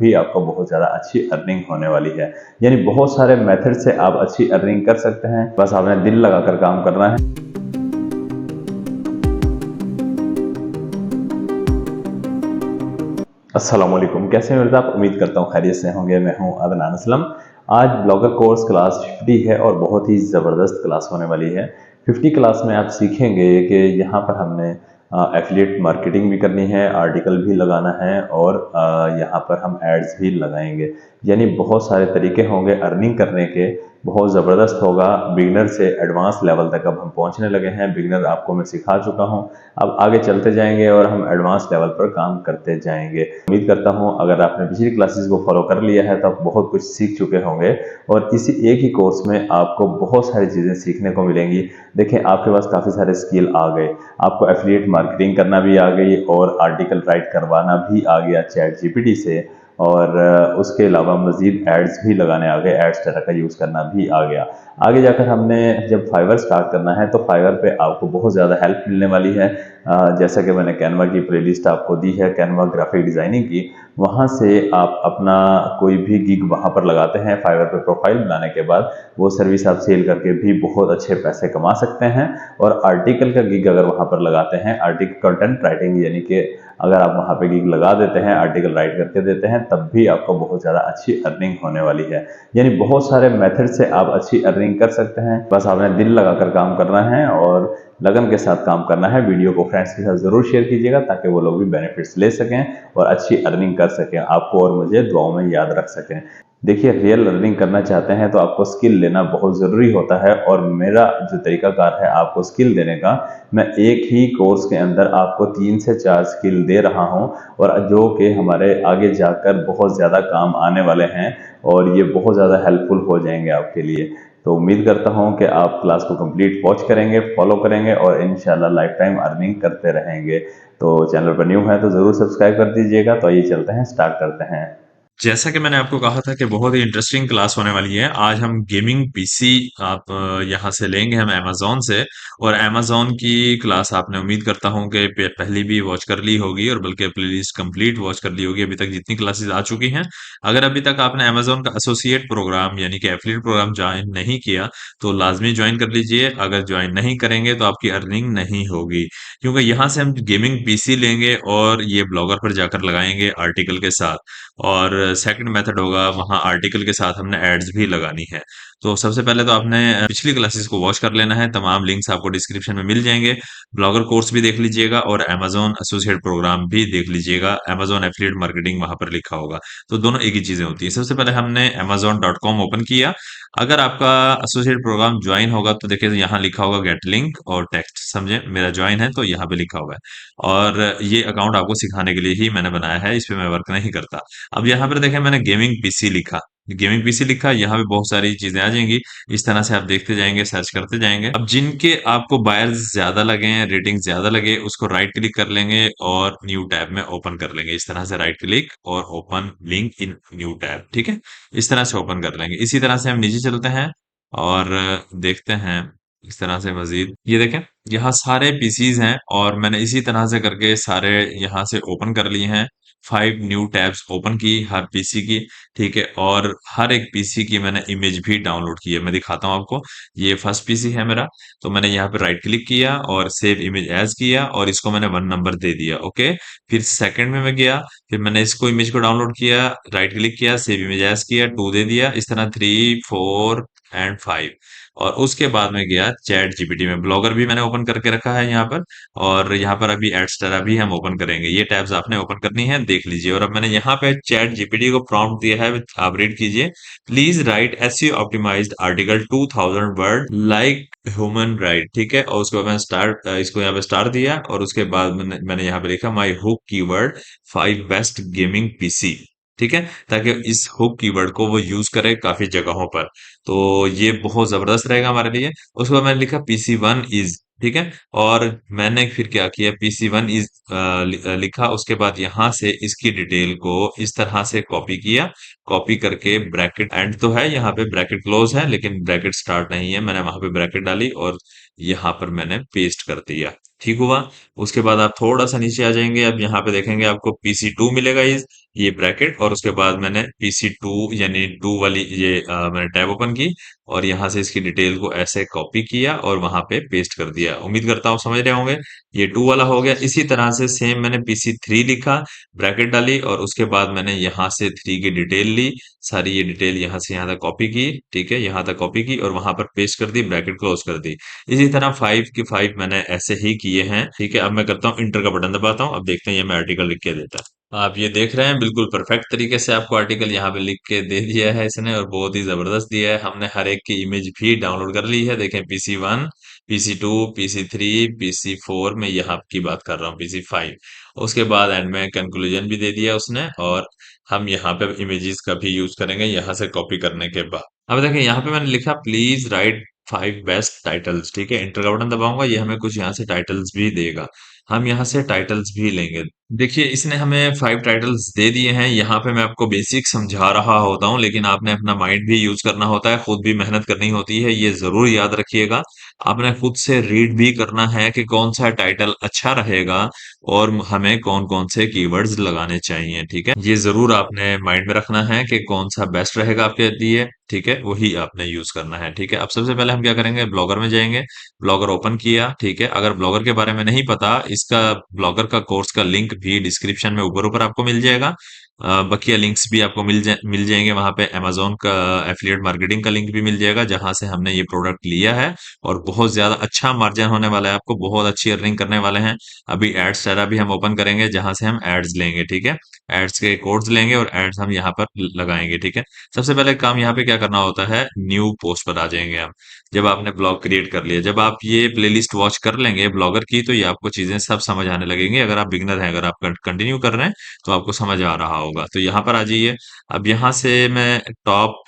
भी आपको बहुत ज़्यादा अच्छी अर्निंग होने वाली है। यानी बहुत सारे मेथड से आप अच्छी अर्निंग कर सकते हैं, बस आपने दिल लगाकर काम करना है। अस्सलाम वालेकुम, कैसे हैं मिर्ज़ा आप? उम्मीद करता हूँ खैरियत से होंगे। मैं हूँ अदनान असलम। आज ब्लॉगर कोर्स क्लास 50 है और बहुत ही ज़बरदस्त क्लास होने वाली है। 50 क्लास में आप सीखेंगे कि यहाँ पर हमने एफिलिएट मार्केटिंग भी करनी है, आर्टिकल भी लगाना है और यहाँ पर हम एड्स भी लगाएंगे। यानी बहुत सारे तरीके होंगे अर्निंग करने के, बहुत ज़बरदस्त होगा। बिगिनर से एडवांस लेवल तक अब हम पहुँचने लगे हैं। बिगिनर आपको मैं सिखा चुका हूँ, अब आगे चलते जाएंगे और हम एडवांस लेवल पर काम करते जाएंगे। उम्मीद करता हूँ अगर आपने पिछली क्लासेस को फॉलो कर लिया है तो आप बहुत कुछ सीख चुके होंगे और इसी एक ही कोर्स में आपको बहुत सारी चीज़ें सीखने को मिलेंगी। देखें, आपके पास काफ़ी सारे स्किल आ गए, आपको एफिलिएट मार्केटिंग करना भी आ गई और आर्टिकल राइट करवाना भी आ गया चैट जीपीटी से, और उसके अलावा मज़ीद एड्स भी लगाने आ गए, एड्स डाटा का यूज़ करना भी आ गया। आगे जाकर हमने जब फाइवर स्टार्ट करना है तो फाइवर पे आपको बहुत ज़्यादा हेल्प मिलने वाली है। जैसा कि मैंने कैनवा की प्लेलिस्ट आपको दी है, कैनवा ग्राफिक डिज़ाइनिंग की, वहाँ से आप अपना कोई भी गिग वहाँ पर लगाते हैं। फाइवर पे प्रोफाइल बनाने के बाद वो सर्विस आप सेल करके भी बहुत अच्छे पैसे कमा सकते हैं। और आर्टिकल का गिग अगर वहाँ पर लगाते हैं, आर्टिकल कंटेंट राइटिंग, यानी कि अगर आप वहाँ पे गिग लगा देते हैं, आर्टिकल राइट करके देते हैं, तब भी आपको बहुत ज़्यादा अच्छी अर्निंग होने वाली है। यानी बहुत सारे मेथड से आप अच्छी अर्निंग कर सकते हैं, बस आपने दिल लगाकर काम करना है और लगन के साथ काम करना है। वीडियो को फ्रेंड्स के साथ ज़रूर शेयर कीजिएगा ताकि वो लोग भी बेनिफिट्स ले सकें और अच्छी अर्निंग कर सकें, आपको और मुझे दुआओं में याद रख सकें। देखिए, रियल अर्निंग करना चाहते हैं तो आपको स्किल लेना बहुत ज़रूरी होता है और मेरा जो तरीकाकार है आपको स्किल देने का, मैं एक ही कोर्स के अंदर आपको 3 से 4 स्किल दे रहा हूं और जो कि हमारे आगे जाकर बहुत ज़्यादा काम आने वाले हैं और ये बहुत ज़्यादा हेल्पफुल हो जाएंगे आपके लिए। तो उम्मीद करता हूं कि आप क्लास को कंप्लीट वॉच करेंगे, फॉलो करेंगे और इंशाल्लाह लाइफ टाइम अर्निंग करते रहेंगे। तो चैनल पर न्यू है तो ज़रूर सब्सक्राइब कर दीजिएगा। तो आइए चलते हैं, स्टार्ट करते हैं। जैसा कि मैंने आपको कहा था कि बहुत ही इंटरेस्टिंग क्लास होने वाली है। आज हम गेमिंग पीसी आप यहाँ से लेंगे हम अमेज़न से। और अमेज़न की क्लास आपने उम्मीद करता हूँ कि पहले भी वॉच कर ली होगी और बल्कि प्लेलिस्ट कंप्लीट वॉच कर ली होगी अभी तक जितनी क्लासेस आ चुकी हैं। अगर अभी तक आपने अमेज़न का एसोसिएट प्रोग्राम यानी कि एफिलिएट प्रोग्राम ज्वाइन नहीं किया तो लाजमी ज्वाइन कर लीजिए। अगर ज्वाइन नहीं करेंगे तो आपकी अर्निंग नहीं होगी, क्योंकि यहाँ से हम गेमिंग पीसी लेंगे और ये ब्लॉगर पर जाकर लगाएंगे आर्टिकल के साथ। और सेकंड मेथड होगा वहाँ आर्टिकल के साथ हमने एड्स भी लगानी है। तो सबसे पहले तो आपने पिछली क्लासेस को वॉच कर लेना है। तमाम लिंक्स आपको डिस्क्रिप्शन में मिल जाएंगे। ब्लॉगर कोर्स भी देख लीजिएगा और अमेज़न एसोसिएट प्रोग्राम भी देख लीजिएगा। अमेज़न एफिलिएट मार्केटिंग वहां पर लिखा होगा। तो दोनों एक ही चीजें होती है। सबसे पहले हमने amazon.com ओपन किया। अगर आपका एसोसिएट प्रोग्राम ज्वाइन होगा तो देखिए यहाँ लिखा होगा गेट लिंक और टेक्स्ट, समझे मेरा ज्वाइन है तो यहाँ पे लिखा हुआ है। और ये अकाउंट आपको सिखाने के लिए ही मैंने बनाया है, इस पे मैं वर्क नहीं करता। अब यहाँ पर देखें मैंने गेमिंग पीसी लिखा। गेमिंग पीसी लिखा, यहाँ पे बहुत सारी चीजें आ जाएंगी। इस तरह से आप देखते जाएंगे, सर्च करते जाएंगे। अब जिनके आपको बायर्स ज्यादा लगे, रेटिंग ज्यादा लगे, उसको राइट क्लिक कर लेंगे और न्यू टैब में ओपन कर लेंगे। इस तरह से राइट क्लिक और open link in new tab, ठीक है। इस तरह से ओपन कर लेंगे। इसी तरह से हम नीचे चलते हैं और देखते हैं इस तरह से मजीद। ये देखें, यहाँ सारे पीसीज हैं और मैंने इसी तरह से करके सारे यहाँ से ओपन कर लिए हैं। 5 न्यू टैब्स ओपन की हर पीसी की, ठीक है। और हर एक पीसी की मैंने इमेज भी डाउनलोड की है, मैं दिखाता हूँ आपको। ये फर्स्ट पीसी है मेरा, तो मैंने यहाँ पे राइट क्लिक किया और सेव इमेज एज किया और इसको मैंने 1 नंबर दे दिया, ओके। फिर सेकंड में मैं गया, फिर मैंने इसको इमेज को डाउनलोड किया, राइट क्लिक किया, सेव इमेज एज किया, 2 दे दिया। इस तरह 3 4 एंड 5। और उसके बाद में गया चैट जीपीटी में। ब्लॉगर भी मैंने ओपन करके रखा है यहाँ पर। और यहाँ पर अभी एडस्टारा भी हम ओपन करेंगे। ये टैब्स आपने ओपन करनी है, देख लीजिए। और अब मैंने यहाँ पे चैट जीपीटी को प्रॉम्प्ट दिया है, आप रीड कीजिए। Please write SEO optimized article 2000 word like human write, ठीक है। और उसके बाद मैंने स्टार्ट, इसको यहाँ पे स्टार दिया और उसके बाद मैंने यहाँ पे लिखा my hook keyword 5 best gaming PC, ठीक है। ताकि इस हुक कीवर्ड को वो यूज करे काफी जगहों पर। तो ये बहुत जबरदस्त रहेगा हमारे लिए। उसके बाद मैंने लिखा पीसी वन इज, ठीक है। और मैंने फिर क्या किया, पीसी वन इज लिखा। उसके बाद यहाँ से इसकी डिटेल को इस तरह से कॉपी किया। कॉपी करके ब्रैकेट एंड तो है यहाँ पे, ब्रैकेट क्लोज है लेकिन ब्रैकेट स्टार्ट नहीं है। मैंने वहां पे ब्रैकेट डाली और यहाँ पर मैंने पेस्ट कर दिया, ठीक हुआ। उसके बाद आप थोड़ा सा नीचे आ जाएंगे, अब यहाँ पे देखेंगे आपको पीसी टू मिलेगा। इस ये ब्रैकेट, और उसके बाद मैंने PC2 यानी 2 वाली ये मैंने टैब ओपन की, और यहाँ से इसकी डिटेल को ऐसे कॉपी किया और वहां पे पेस्ट कर दिया। उम्मीद करता हूँ समझ रहे होंगे। ये 2 वाला हो गया। इसी तरह से सेम मैंने PC3 लिखा, ब्रैकेट डाली, और उसके बाद मैंने यहाँ से 3 की डिटेल ली, सारी ये डिटेल यहाँ से यहाँ तक कॉपी की, ठीक है, यहाँ तक कॉपी की और वहां पर पेस्ट कर दी, ब्रैकेट क्लोज कर दी। इसी तरह 5 की 5 मैंने ऐसे ही किए हैं, ठीक है। अब मैं करता हूँ इंटर का बटन दबाता हूँ, अब देखते हैं ये मैं आर्टिकल लिख के देता है। आप ये देख रहे हैं बिल्कुल परफेक्ट तरीके से आपको आर्टिकल यहाँ पे लिख के दे दिया है इसने, और बहुत ही जबरदस्त दिया है। हमने हर एक की इमेज भी डाउनलोड कर ली है, देखें PC1, PC2, PC3, PC4 में यहाँ की बात कर रहा हूँ, PC5। उसके बाद एंड में कंक्लूजन भी दे दिया उसने, और हम यहाँ पे इमेजेस का भी यूज करेंगे यहाँ से कॉपी करने के बाद। अब देखिए यहाँ पे मैंने लिखा प्लीज राइट 5 बेस्ट टाइटल्स, ठीक है। इंटर का बटन दबाऊंगा, ये हमें कुछ यहाँ से टाइटल्स भी देगा, हम यहाँ से टाइटल्स भी लेंगे। देखिए इसने हमें 5 टाइटल्स दे दिए हैं। यहाँ पे मैं आपको बेसिक समझा रहा होता हूँ, लेकिन आपने अपना माइंड भी यूज करना होता है, खुद भी मेहनत करनी होती है, ये जरूर याद रखिएगा। आपने खुद से रीड भी करना है कि कौन सा टाइटल अच्छा रहेगा और हमें कौन कौन से कीवर्ड्स लगाने चाहिए, ठीक है। ये जरूर आपने माइंड में रखना है कि कौन सा बेस्ट रहेगा आपके लिए, ठीक है, वही आपने यूज करना है, ठीक है। अब सबसे पहले हम क्या करेंगे, ब्लॉगर में जाएंगे, ब्लॉगर ओपन किया, ठीक है। अगर ब्लॉगर के बारे में नहीं पता, इसका ब्लॉगर का कोर्स का लिंक भी डिस्क्रिप्शन में ऊपर ऊपर आपको मिल जाएगा। बकिया लिंक्स भी आपको मिल जाएंगे वहां पे, अमेजोन का एफिलिएट मार्केटिंग का लिंक भी मिल जाएगा जहां से हमने ये प्रोडक्ट लिया है, और बहुत ज्यादा अच्छा मार्जिन होने वाला है, आपको बहुत अच्छी अर्निंग करने वाले हैं। अभी एड्स सारा भी हम ओपन करेंगे जहां से हम एड्स लेंगे, ठीक है। एड्स के कोड्स लेंगे और एड्स हम यहाँ पर लगाएंगे, ठीक है। सबसे पहले काम यहाँ पे क्या करना होता है, न्यू पोस्ट पर आ जाएंगे हम। जब आपने ब्लॉग क्रिएट कर लिया, जब आप ये प्लेलिस्ट वॉच कर लेंगे ब्लॉगर की, तो ये आपको चीजें सब समझ आने लगेंगी। अगर आप बिगनर हैं, अगर आप कंटिन्यू कर रहे हैं, तो आपको समझ आ रहा होगा। तो यहाँ पर आ जाइए। अब यहाँ से मैं टॉप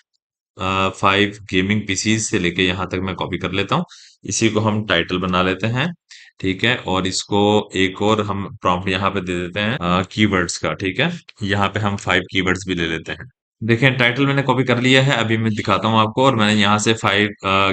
5 गेमिंग पीसीज से लेके यहाँ तक मैं कॉपी कर लेता हूँ। इसी को हम टाइटल बना लेते हैं, ठीक है। और इसको एक और हम प्रॉम्प्ट यहाँ पे दे देते हैं कीवर्ड्स का, ठीक है। यहाँ पे हम 5 कीवर्ड्स भी ले लेते हैं। देखिए टाइटल मैंने कॉपी कर लिया है, अभी मैं दिखाता हूँ आपको, और मैंने यहाँ से 5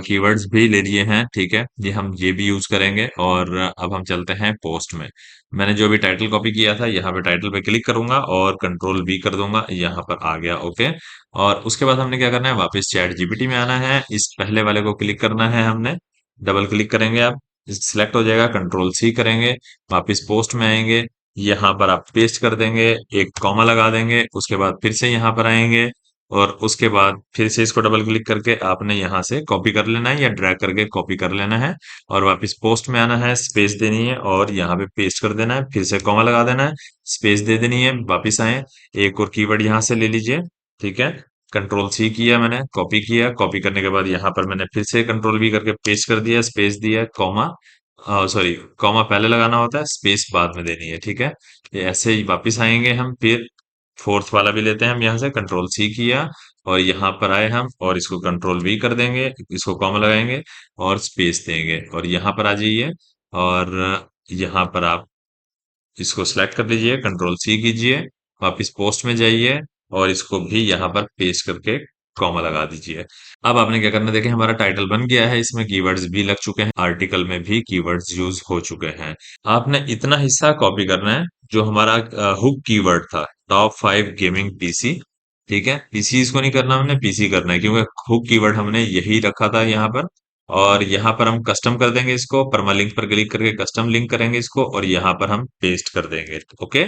कीवर्ड्स भी ले लिए हैं, ठीक है। ये भी यूज करेंगे। और अब हम चलते हैं पोस्ट में। मैंने जो भी टाइटल कॉपी किया था, यहाँ पे टाइटल पे क्लिक करूंगा और कंट्रोल V कर दूंगा, यहाँ पर आ गया, ओके। और उसके बाद हमने क्या करना है, वापस चैट जीपीटी में आना है, इस पहले वाले को क्लिक करना है हमने, डबल क्लिक करेंगे आप, सिलेक्ट हो जाएगा, कंट्रोल C करेंगे, वापस पोस्ट में आएंगे, यहाँ पर आप पेस्ट कर देंगे, एक कॉमा लगा देंगे, उसके बाद फिर से यहाँ पर आएंगे, और उसके बाद फिर से इसको डबल क्लिक करके आपने यहाँ से कॉपी कर लेना है या ड्रैग करके कॉपी कर लेना है, और वापस पोस्ट में आना है, स्पेस देनी है और यहाँ पे पेस्ट कर देना है, फिर से कॉमा लगा देना है, स्पेस दे देनी है, वापस आए, एक और कीवर्ड यहाँ से ले लीजिए, ठीक है। कंट्रोल C किया मैंने, कॉपी किया, कॉपी करने के बाद यहाँ पर मैंने फिर से कंट्रोल V करके पेस्ट कर दिया, स्पेस दिया, कॉमा, सॉरी, कॉमा पहले लगाना होता है, स्पेस बाद में देनी है, ठीक है। ये ऐसे ही वापस आएंगे हम, फिर फोर्थ वाला भी लेते हैं हम, यहाँ से कंट्रोल C किया और यहाँ पर आए हम, और इसको कंट्रोल V कर देंगे, इसको कॉमा लगाएंगे और स्पेस देंगे, और यहाँ पर आ जाइए, और यहाँ पर आप इसको सिलेक्ट कर लीजिए, कंट्रोल C कीजिए, वापस पोस्ट में जाइए और इसको भी यहाँ पर पेस्ट करके कॉमा लगा दीजिए। अब आपने क्या करना है, देखिए हमारा टाइटल बन गया है, इसमें कीवर्ड्स भी लग चुके हैं, आर्टिकल में भी कीवर्ड्स यूज हो चुके हैं। आपने इतना हिस्सा कॉपी करना है जो हमारा हुक कीवर्ड था, टॉप 5 गेमिंग पीसी, ठीक है। पीसी इसको नहीं करना, हमने पीसी करना है, क्योंकि हुक कीवर्ड हमने यही रखा था यहाँ पर। और यहाँ पर हम कस्टम कर देंगे इसको, परमालिंक पर क्लिक करके कस्टम लिंक करेंगे इसको, और यहाँ पर हम पेस्ट कर देंगे, ओके।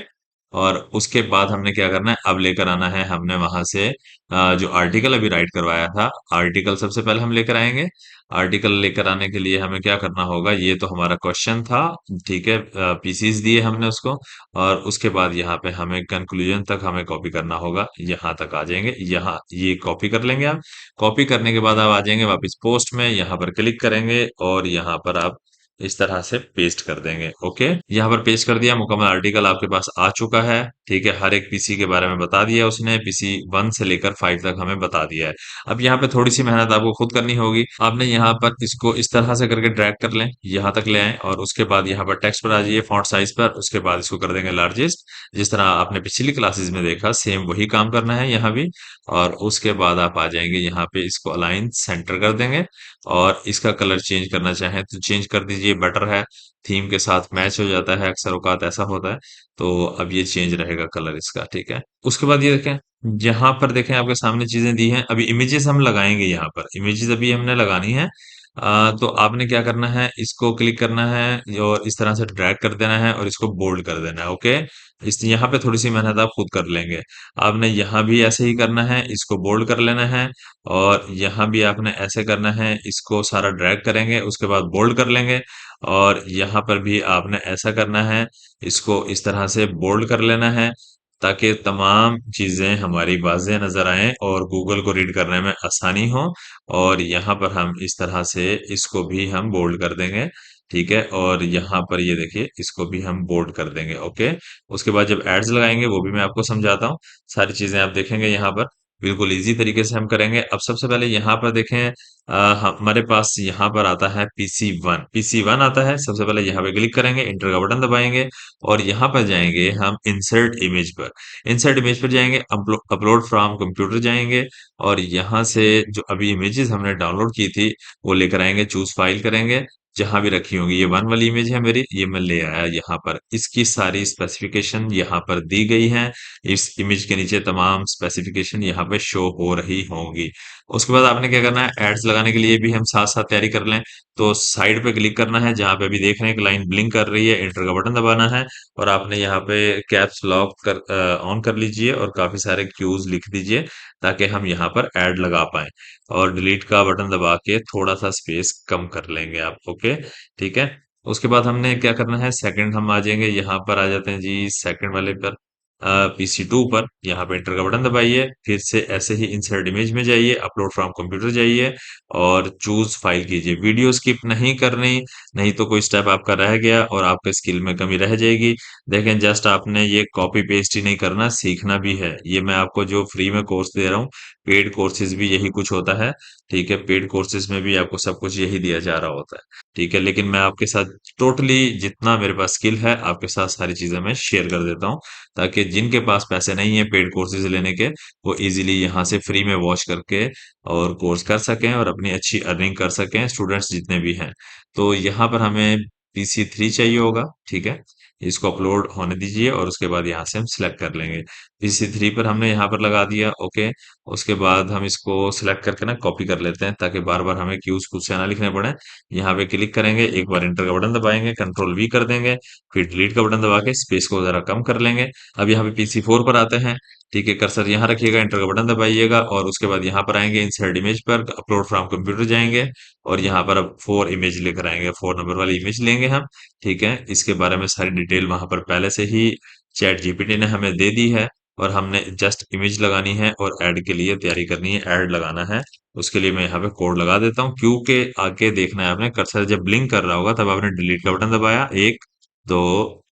और उसके बाद हमने क्या करना है, अब लेकर आना है हमने वहां से जो आर्टिकल अभी राइट करवाया था, आर्टिकल सबसे पहले हम लेकर आएंगे। आर्टिकल लेकर आने के लिए हमें क्या करना होगा, ये तो हमारा क्वेश्चन था, ठीक है, पीसीस दिए हमने उसको, और उसके बाद यहाँ पे हमें कंक्लूजन तक हमें कॉपी करना होगा, यहाँ तक आ जाएंगे, यहाँ ये कॉपी कर लेंगे आप। कॉपी करने के बाद आप आ जाएंगे वापस पोस्ट में, यहाँ पर क्लिक करेंगे और यहाँ पर आप इस तरह से पेस्ट कर देंगे, ओके। यहाँ पर पेस्ट कर दिया, मुकम्मल आर्टिकल आपके पास आ चुका है, ठीक है। हर एक पीसी के बारे में बता दिया उसने, PC1 से लेकर 5 तक हमें बता दिया है। अब यहाँ पे थोड़ी सी मेहनत आपको खुद करनी होगी। आपने यहाँ पर इसको इस तरह से करके ड्रैग कर लें, यहाँ तक ले आए, और उसके बाद यहाँ पर टेक्स्ट पर आ जाइए, फॉन्ट साइज पर, उसके बाद इसको कर देंगे लार्जेस्ट, जिस तरह आपने पिछली क्लासेस में देखा, सेम वही काम करना है यहाँ भी। और उसके बाद आप आ जाएंगे यहाँ पे, इसको अलाइन सेंटर कर देंगे, और इसका कलर चेंज करना चाहें तो चेंज कर दीजिए, ये बेटर है, थीम के साथ मैच हो जाता है, अक्सर औकात ऐसा होता है। तो अब ये चेंज रहेगा कलर इसका, ठीक है। उसके बाद ये देखें, यहाँ पर देखें आपके सामने चीजें दी हैं। अभी इमेजेस हम लगाएंगे, यहाँ पर इमेजेस अभी हमने लगानी है। तो आपने क्या करना है, इसको क्लिक करना है और इस तरह से ड्रैग कर देना है और इसको बोल्ड कर देना है, ओके। इस यहाँ पे थोड़ी सी मेहनत आप खुद कर लेंगे। आपने यहाँ भी ऐसे ही करना है, इसको बोल्ड कर लेना है और यहाँ भी आपने ऐसे करना है, इसको सारा ड्रैग करेंगे, उसके बाद बोल्ड कर लेंगे। और यहाँ पर भी आपने ऐसा करना है, इसको इस तरह से बोल्ड कर लेना है, ताकि तमाम चीजें हमारी वाज़ेह नजर आएं और गूगल को रीड करने में आसानी हो। और यहाँ पर हम इस तरह से इसको भी हम बोल्ड कर देंगे, ठीक है। और यहाँ पर ये देखिए, इसको भी हम बोल्ड कर देंगे, ओके। उसके बाद जब एड्स लगाएंगे वो भी मैं आपको समझाता हूँ। सारी चीजें आप देखेंगे यहाँ पर, बिल्कुल इजी तरीके से हम करेंगे। अब सबसे पहले यहाँ पर देखें, हमारे पास यहाँ पर आता है PC1, PC1 आता है। सबसे पहले यहाँ पे क्लिक करेंगे, इंटर का बटन दबाएंगे और यहाँ पर जाएंगे हम इंसर्ट इमेज पर। इंसर्ट इमेज पर जाएंगे, अपलोड फ्रॉम कंप्यूटर जाएंगे और यहाँ से जो अभी इमेजेस हमने डाउनलोड की थी वो लेकर आएंगे, चूज फाइल करेंगे। जहां भी रखी होंगी, ये वन वाली इमेज है मेरी, ये मैं ले आया यहाँ पर। इसकी सारी स्पेसिफिकेशन यहाँ पर दी गई है। इस इमेज के नीचे तमाम स्पेसिफिकेशन यहाँ पे शो हो रही होंगी। उसके बाद आपने क्या करना है, एड्स लगाने के लिए भी हम साथ साथ तैयारी कर लें। तो साइड पे क्लिक करना है, जहां पे अभी देख रहे हैं एक लाइन ब्लिंक कर रही है, एंटर का बटन दबाना है और आपने यहाँ पे कैप्स लॉक कर ऑन कर लीजिए और काफी सारे क्यूज लिख दीजिए, ताकि हम यहाँ पर ऐड लगा पाए। और डिलीट का बटन दबा के थोड़ा सा स्पेस कम कर लेंगे आप, ओके, ठीक है। उसके बाद हमने क्या करना है, सेकंड हम आ जाएंगे, यहाँ पर आ जाते हैं जी सेकंड वाले पर, PC2 पर। यहाँ पे एंटर का बटन दबाइए, फिर से ऐसे ही इंसर्ट इमेज में जाइए, अपलोड फ्रॉम कंप्यूटर जाइए और चूज फाइल कीजिए। वीडियो स्किप नहीं करनी, नहीं तो कोई स्टेप आपका रह गया और आपके स्किल में कमी रह जाएगी। देखें, जस्ट आपने ये कॉपी पेस्ट ही नहीं करना, सीखना भी है। ये मैं आपको जो फ्री में कोर्स दे रहा हूँ, पेड कोर्सेज भी यही कुछ होता है, ठीक है। पेड कोर्सेज में भी आपको सब कुछ यही दिया जा रहा होता है, ठीक है। लेकिन मैं आपके साथ टोटली जितना मेरे पास स्किल है, आपके साथ सारी चीजें मैं शेयर कर देता हूँ, ताकि जिनके पास पैसे नहीं है पेड कोर्सेज लेने के, वो इजीली यहाँ से फ्री में वॉच करके और कोर्स कर सकें और अपनी अच्छी अर्निंग कर सकें, स्टूडेंट्स जितने भी हैं। तो यहाँ पर हमें PC3 चाहिए होगा, ठीक है। इसको अपलोड होने दीजिए और उसके बाद यहाँ से हम सिलेक्ट कर लेंगे। PC3 पर हमने यहाँ पर लगा दिया, ओके। उसके बाद हम इसको सिलेक्ट करके ना कॉपी कर लेते हैं, ताकि बार बार हमें क्यूज खुद से ना लिखने पड़े। यहाँ पे क्लिक करेंगे, एक बार इंटर का बटन दबाएंगे, कंट्रोल V कर देंगे, फिर डिलीट का बटन दबा के स्पेस को जरा कम कर लेंगे। अब यहाँ पे PC4 पर आते हैं, ठीक है। कर्सर यहाँ रखिएगा, एंटर का बटन दबाइएगा और उसके बाद यहाँ पर आएंगे, इंसर्ट इमेज पर, अपलोड फ्रॉम कंप्यूटर जाएंगे और यहाँ पर अब 4 इमेज लेकर आएंगे, 4 नंबर वाली इमेज लेंगे हम, ठीक है। इसके बारे में सारी डिटेल वहां पर पहले से ही चैट जीपीटी ने हमें दे दी है और हमने जस्ट इमेज लगानी है और ऐड के लिए तैयारी करनी है, ऐड लगाना है। उसके लिए मैं यहाँ पे कोड लगा देता हूँ, क्यू के आगे देखना है आपने, कर्सर जब ब्लिंक कर रहा होगा तब आपने डिलीट का बटन दबाया, 1 2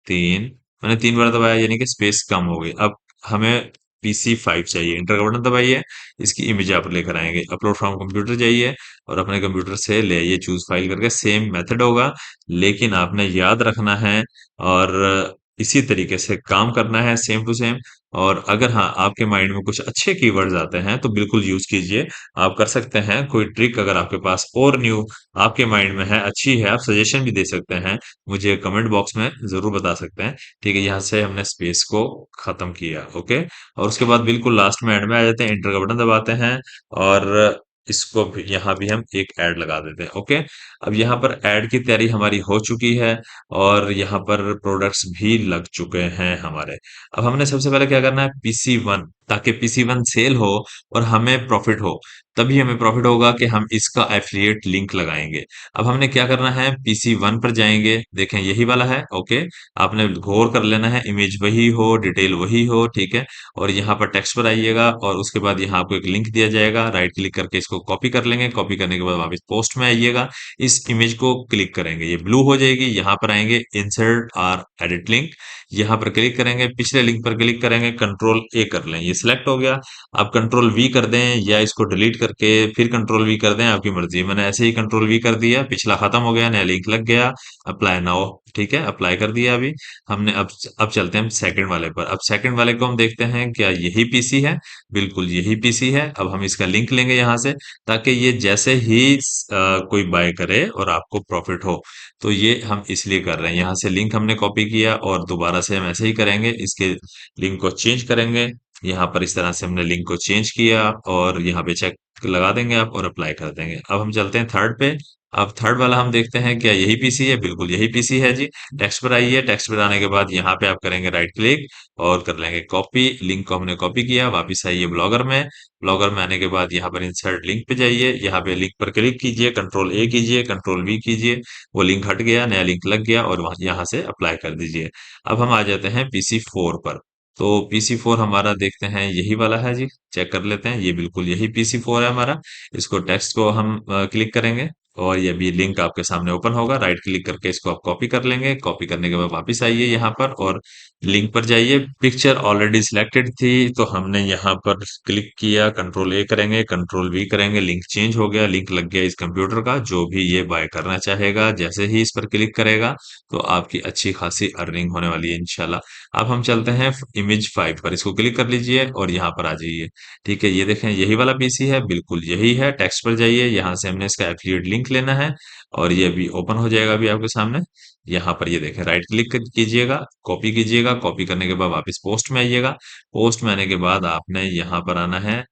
3, मैंने 3 बार दबाया, यानी कि स्पेस कम हो गई। अब हमें PC5 चाहिए, इंटर का बटन दबाइए, इसकी इमेज आप लेकर आएंगे, अपलोड फ्रॉम कंप्यूटर जाइए और अपने कंप्यूटर से ले आइए, चूज फाइल करके। सेम मेथड होगा, लेकिन आपने याद रखना है और इसी तरीके से काम करना है, सेम टू सेम। और अगर हाँ, आपके माइंड में कुछ अच्छे कीवर्ड्स आते हैं तो बिल्कुल यूज कीजिए, आप कर सकते हैं। कोई ट्रिक अगर आपके पास और न्यू आपके माइंड में है, अच्छी है, आप सजेशन भी दे सकते हैं, मुझे कमेंट बॉक्स में जरूर बता सकते हैं, ठीक है। यहाँ से हमने स्पेस को खत्म किया, ओके। और उसके बाद बिल्कुल लास्ट में एड में आ जाते हैं, एंटर का बटन दबाते हैं और इसको भी यहाँ भी हम एक ऐड लगा देते हैं, ओके। अब यहाँ पर ऐड की तैयारी हमारी हो चुकी है और यहाँ पर प्रोडक्ट्स भी लग चुके हैं हमारे। अब हमने सबसे पहले क्या करना है, PC1, ताकि PC1 सेल हो और हमें प्रॉफिट हो, तभी हमें प्रॉफिट होगा कि हम इसका एफिलिएट लिंक लगाएंगे। अब हमने क्या करना है, PC1 पर जाएंगे, देखें यही वाला है, ओके। आपने गौर कर लेना है, इमेज वही हो, डिटेल वही हो, ठीक है। और यहाँ पर टेक्स्ट पर आइएगा और उसके बाद यहाँ आपको एक लिंक दिया जाएगा, राइट क्लिक करके इसको कॉपी कर लेंगे, कॉपी करने के बाद वापस पोस्ट में आइएगा, इस इमेज को क्लिक करेंगे, ये ब्लू हो जाएगी। यहाँ पर आएंगे, इंसर्ट और एडिट लिंक, यहाँ पर क्लिक करेंगे, पिछले लिंक पर क्लिक करेंगे, कंट्रोल A कर लें, ये सिलेक्ट हो गया। आप कंट्रोल V कर दें या इसको डिलीट करके फिर कंट्रोल V कर दें, आपकी मर्जी। मैंने ऐसे ही कंट्रोल V कर दिया, पिछला खत्म हो गया, नया लिंक लग गया। अप्लाई नाउ ठीक है, अप्लाई कर दिया अभी हमने। अब चलते हैं सेकंड वाले पर। अब सेकंड वाले को हम देखते हैं क्या यही पीसी है। बिल्कुल यही पीसी है। अब हम इसका लिंक लेंगे यहाँ से, ताकि ये जैसे ही कोई बाय करे और आपको प्रॉफिट हो। तो ये हम इसलिए कर रहे हैं, यहाँ से लिंक हमने कॉपी किया और दोबारा से हम ऐसे ही करेंगे, इसके लिंक को चेंज करेंगे। यहाँ पर इस तरह से हमने लिंक को चेंज किया और यहाँ पे चेक लगा देंगे आप और अप्लाई कर देंगे। अब हम चलते हैं थर्ड पे। अब थर्ड वाला हम देखते हैं क्या यही पीसी है। बिल्कुल यही पीसी है जी। टेक्स्ट पर आइए, टेक्स्ट पर आने के बाद यहाँ पे आप करेंगे राइट क्लिक और कर लेंगे कॉपी। लिंक को हमने कॉपी किया, वापस आइए ब्लॉगर में। ब्लॉगर में आने के बाद यहाँ पर इंसर्ट लिंक पे जाइए, यहाँ पे लिंक पर क्लिक कीजिए, कंट्रोल ए कीजिए, कंट्रोल वी कीजिए। वो लिंक हट गया, नया लिंक लग गया और वहाँ यहाँ से अप्लाई कर दीजिए। अब हम आ जाते हैं PC4 पर। तो PC4 हमारा देखते हैं यही वाला है जी। चेक कर लेते हैं, ये बिल्कुल यही PC4 है हमारा। इसको टेक्स्ट को हम क्लिक करेंगे और ये भी लिंक आपके सामने ओपन होगा। राइट क्लिक करके इसको आप कॉपी कर लेंगे। कॉपी करने के बाद वापस आइए यहाँ पर और लिंक पर जाइए। पिक्चर ऑलरेडी सिलेक्टेड थी तो हमने यहाँ पर क्लिक किया, कंट्रोल ए करेंगे, कंट्रोल वी करेंगे, लिंक चेंज हो गया, लिंक लग गया इस कंप्यूटर का। जो भी ये बाय करना चाहेगा जैसे ही इस पर क्लिक करेगा तो आपकी अच्छी खासी अर्निंग होने वाली है इंशाल्लाह। अब हम चलते हैं इमेज 5 पर। इसको क्लिक कर लीजिए और यहाँ पर आ जाइए। ठीक है, ये देखें यही वाला पीसी है, बिल्कुल यही है। टेक्स्ट पर जाइए, यहाँ से हमने इसका एफिलिएट लिंक लेना है और ये भी ओपन हो जाएगा अभी आपके सामने। यहाँ पर ये देखें, राइट क्लिक कीजिएगा, कॉपी कीजिएगा। कॉपी करने के बाद वापस पोस्ट में आइएगा। पोस्ट में आने के बाद आपने यहाँ पर आना है,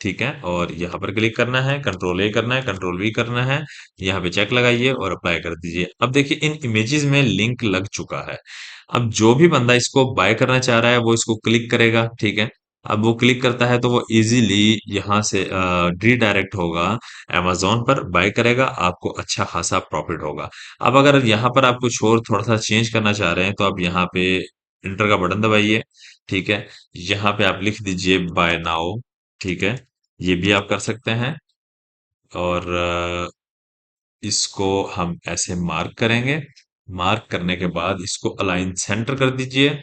ठीक है, और यहाँ पर क्लिक करना है, कंट्रोल ए करना है, कंट्रोल वी करना है। यहाँ पे चेक लगाइए और अप्लाई कर दीजिए। अब देखिए इन इमेजेस में लिंक लग चुका है। अब जो भी बंदा इसको बाय करना चाह रहा है वो इसको क्लिक करेगा, ठीक है। अब वो क्लिक करता है तो वो इजीली यहाँ से रीडायरेक्ट होगा amazon पर, बाय करेगा, आपको अच्छा खासा प्रॉफिट होगा। अब अगर यहाँ पर आप कुछ और थोड़ा सा चेंज करना चाह रहे हैं तो आप यहाँ पे इंटर का बटन दबाइए, ठीक है। यहाँ पे आप लिख दीजिए बाय नाउ, ठीक है। ये भी आप कर सकते हैं और इसको हम ऐसे मार्क करेंगे। मार्क करने के बाद इसको अलाइन सेंटर कर दीजिए,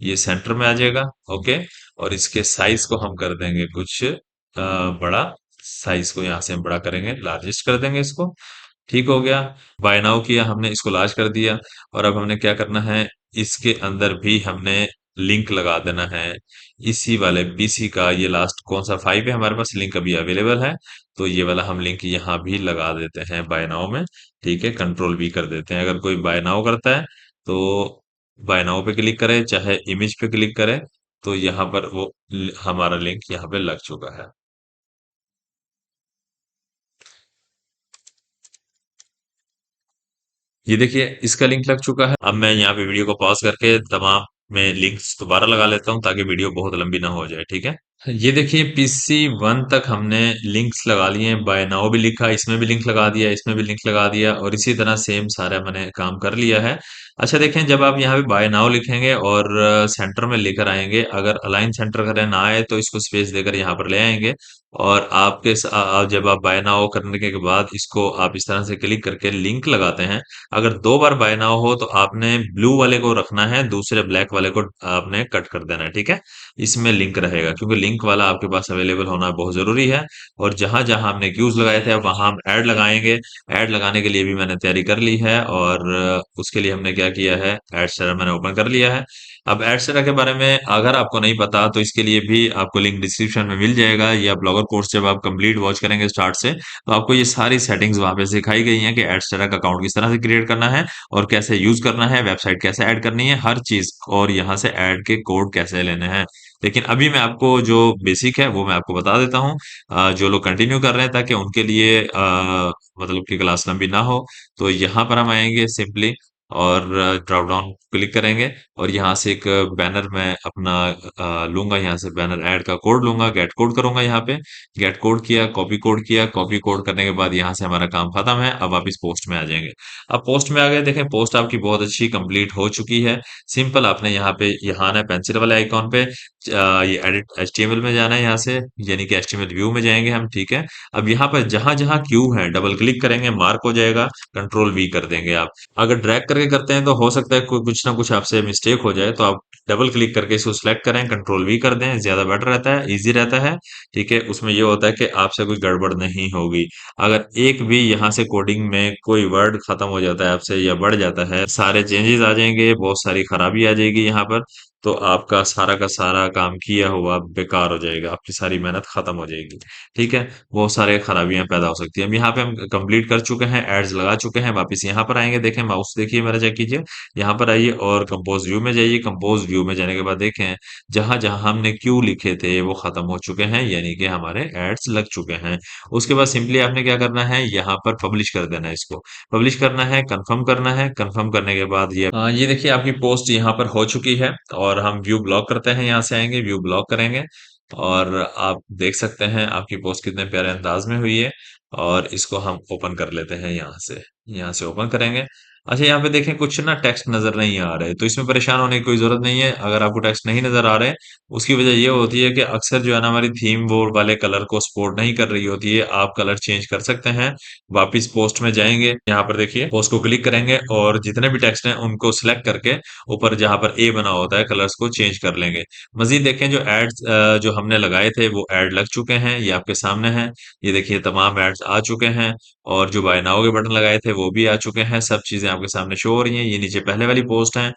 ये सेंटर में आ जाएगा। ओके, और इसके साइज को हम कर देंगे कुछ बड़ा। साइज को यहाँ से हम बड़ा करेंगे, लार्जेस्ट कर देंगे इसको। ठीक हो गया, बाय नाउ किया हमने, इसको लार्ज कर दिया। और अब हमने क्या करना है, इसके अंदर भी हमने लिंक लगा देना है इसी वाले पीसी का। ये लास्ट कौन सा 5 है हमारे पास, लिंक अभी अवेलेबल है। तो ये वाला हम लिंक यहाँ भी लगा देते हैं बाय नाउ में, ठीक है। कंट्रोल भी कर देते हैं। अगर कोई बाय नाउ करता है तो बाय नाउ पे क्लिक करें चाहे इमेज पे क्लिक करें, तो यहाँ पर वो हमारा लिंक यहाँ पे लग चुका है। ये देखिए इसका लिंक लग चुका है। अब मैं यहाँ पे वीडियो को पॉज करके तमाम में लिंक्स दोबारा लगा लेता हूँ ताकि वीडियो बहुत लंबी ना हो जाए, ठीक है। ये देखिए PC1 तक हमने लिंक्स लगा लिए हैं। बाय नाउ भी लिखा, इसमें भी लिंक लगा दिया, इसमें भी लिंक लगा दिया और इसी तरह सेम सारा मैंने काम कर लिया है। अच्छा देखें, जब आप यहाँ पे बाय नाउ लिखेंगे और सेंटर में लेकर आएंगे, अगर अलाइन सेंटर करें ना आए तो इसको स्पेस देकर यहाँ पर ले आएंगे। और जब आप बाय नाउ करने के बाद इसको आप इस तरह से क्लिक करके लिंक लगाते हैं। अगर 2 बार बाय नाउ हो तो आपने ब्लू वाले को रखना है, दूसरे ब्लैक वाले को आपने कट कर देना है, ठीक है। इसमें लिंक रहेगा क्योंकि लिंक वाला आपके पास अवेलेबल होना बहुत जरूरी है। और जहां जहां हमने क्यूज लगाए थे वहां हम ऐड लगाएंगे। ऐड लगाने के लिए भी मैंने तैयारी कर ली है और उसके लिए हमने क्या किया है, एड सेरा मैंने ओपन कर लिया है। अब एड सेरा के बारे में अगर आपको नहीं पता तो इसके लिए भी आपको लिंक डिस्क्रिप्शन में मिल जाएगा, या ब्लॉगर कोर्स जब आप कंप्लीट वॉच करेंगे स्टार्ट से तो आपको ये सारी सेटिंग्स वहां पे सिखाई गई हैं कि एड सेरा का अकाउंट किस तरह से क्रिएट करना है और कैसे यूज करना है, वेबसाइट कैसे ऐड करनी है, हर चीज, और यहाँ से ऐड के कोड कैसे लेने हैं। लेकिन अभी मैं आपको जो बेसिक है वो मैं आपको बता देता हूँ। जो लोग कंटिन्यू कर रहे हैं ताकि उनके लिए मतलब कि क्लास लंबी ना हो। तो यहाँ पर हम आएंगे सिंपली और ड्रॉप डाउन क्लिक करेंगे और यहाँ से एक बैनर मैं अपना लूंगा, यहाँ से बैनर ऐड का कोड लूंगा, गेट कोड करूंगा। यहाँ पे गेट कोड किया, कॉपी कोड किया, कॉपी कोड करने के बाद यहाँ से हमारा काम खत्म है। अब आप इस पोस्ट में आ जाएंगे। अब पोस्ट में आ गए, देखें पोस्ट आपकी बहुत अच्छी कंप्लीट हो चुकी है। सिंपल आपने यहाँ आना है पेंसिल वाले आइकॉन पे। ये एडिट HTML में जाना है यहाँ से, यानी कि HTML व्यू में जाएंगे हम, ठीक है। अब यहाँ पर जहां जहां क्यू है डबल क्लिक करेंगे, मार्क हो जाएगा, कंट्रोल वी कर देंगे आप। अगर ड्रैग करके करके करते हैं तो हो सकता है कुछ ना कुछ आपसे मिस्टेक हो जाए, तो आप डबल क्लिक करके इसको सिलेक्ट करें, कंट्रोल वी कर दें, ज्यादा बेटर रहता है, इजी रहता है। ठीक है, उसमें ये होता है कि आपसे कोई गड़बड़ नहीं होगी। अगर एक भी यहाँ से कोडिंग में कोई वर्ड खत्म हो जाता है आपसे या बढ़ जाता है, सारे चेंजेस आ जाएंगे, बहुत सारी खराबी आ जाएगी यहाँ पर, तो आपका सारा का सारा काम किया हुआ बेकार हो जाएगा, आपकी सारी मेहनत खत्म हो जाएगी। ठीक है, बहुत सारे खराबियां पैदा हो सकती हैं। अब यहाँ पे हम कंप्लीट कर चुके हैं, एड्स लगा चुके हैं, वापस यहाँ पर आएंगे, देखें माउस देखिए मेरा, चेक कीजिए, यहाँ पर आइए और कंपोज व्यू में जाइए। कंपोज व्यू में जाने के बाद देखें जहां जहां हमने क्यू लिखे थे वो खत्म हो चुके हैं, यानी कि हमारे एड्स लग चुके हैं। उसके बाद सिंपली आपने क्या करना है, यहाँ पर पब्लिश कर देना है, इसको पब्लिश करना है, कंफर्म करना है। कंफर्म करने के बाद ये देखिए आपकी पोस्ट यहाँ पर हो चुकी है, और हम व्यू ब्लॉक करते हैं, यहाँ से आएंगे व्यू ब्लॉक करेंगे, और आप देख सकते हैं आपकी पोस्ट कितने प्यारे अंदाज में हुई है। और इसको हम ओपन कर लेते हैं, यहाँ से ओपन करेंगे। अच्छा, यहाँ पे देखें कुछ ना टेक्स्ट नजर नहीं आ रहे, तो इसमें परेशान होने की कोई जरूरत नहीं है। अगर आपको टेक्स्ट नहीं नजर आ रहे, उसकी वजह ये होती है कि अक्सर जो है ना हमारी थीम वो वाले कलर को सपोर्ट नहीं कर रही होती है। आप कलर चेंज कर सकते हैं। वापिस पोस्ट में जाएंगे, यहाँ पर देखिए पोस्ट को क्लिक करेंगे और जितने भी टेक्स्ट हैं उनको सिलेक्ट करके ऊपर जहां पर ए बना होता है कलर्स को चेंज कर लेंगे। मजीद देखें जो एड्स जो हमने लगाए थे वो एड लग चुके हैं, ये आपके सामने हैं। ये देखिए तमाम एड्स आ चुके हैं, और जो बाय नाउ के बटन लगाए थे वो भी आ चुके हैं। सब चीजें आपके सामने शो हो रही हैं। ये नीचे पहले वाली पोस्ट है,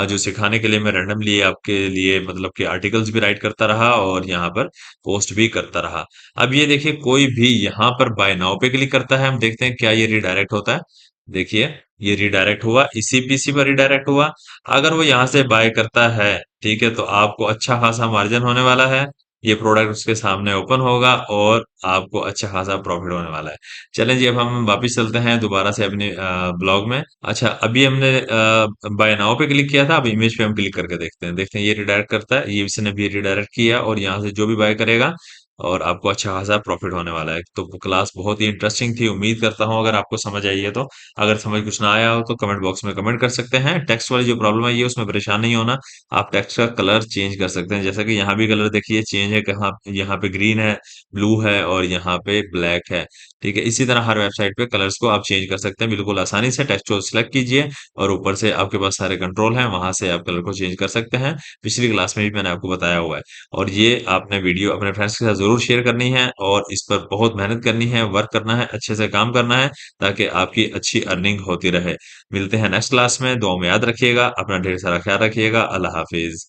जो सिखाने के लिए मैं रैंडमली आपके लिए मतलब कि आर्टिकल्स भी राइट करता रहा और यहाँ पर पोस्ट भी करता रहा। अब ये देखिए कोई भी यहाँ पर बाय नाउ पे क्लिक करता है, हम देखते हैं क्या ये रिडायरेक्ट होता है। देखिए ये रिडायरेक्ट हुआ, इसी पीसी पर रिडायरेक्ट हुआ। अगर वो यहाँ से बाय करता है, ठीक है, तो आपको अच्छा खासा मार्जिन होने वाला है। ये प्रोडक्ट उसके सामने ओपन होगा और आपको अच्छा खासा प्रॉफिट होने वाला है। चलें जी, अब हम वापस चलते हैं दोबारा से अपने ब्लॉग में। अच्छा, अभी हमने बाय नाउ पे क्लिक किया था, अब इमेज पे हम क्लिक करके देखते हैं ये रिडायरेक्ट करता है। ये इसने भी रिडायरेक्ट किया, और यहाँ से जो भी बाय करेगा और आपको अच्छा खासा प्रॉफिट होने वाला है। तो क्लास बहुत ही इंटरेस्टिंग थी, उम्मीद करता हूँ अगर आपको समझ आई है तो। अगर समझ कुछ ना आया हो तो कमेंट बॉक्स में कमेंट कर सकते हैं। टेक्स्ट वाली जो प्रॉब्लम है ये उसमें परेशान नहीं होना, आप टेक्स्ट का कलर चेंज कर सकते हैं। जैसा कि यहाँ भी कलर देखिए चेंज है, कहाँ यहाँ पे ग्रीन है, ब्लू है और यहाँ पे ब्लैक है। ठीक है, इसी तरह हर वेबसाइट पे कलर्स को आप चेंज कर सकते हैं बिल्कुल आसानी से। टेक्स्ट को सिलेक्ट कीजिए और ऊपर से आपके पास सारे कंट्रोल हैं, वहां से आप कलर को चेंज कर सकते हैं। पिछली क्लास में भी मैंने आपको बताया हुआ है। और ये आपने वीडियो अपने फ्रेंड्स के साथ जरूर शेयर करनी है, और इस पर बहुत मेहनत करनी है, वर्क करना है, अच्छे से काम करना है, ताकि आपकी अच्छी अर्निंग होती रहे। मिलते हैं नेक्स्ट क्लास में, दुआ में याद रखिएगा, अपना ढेर सारा ख्याल रखिएगा। अल्लाह हाफिज।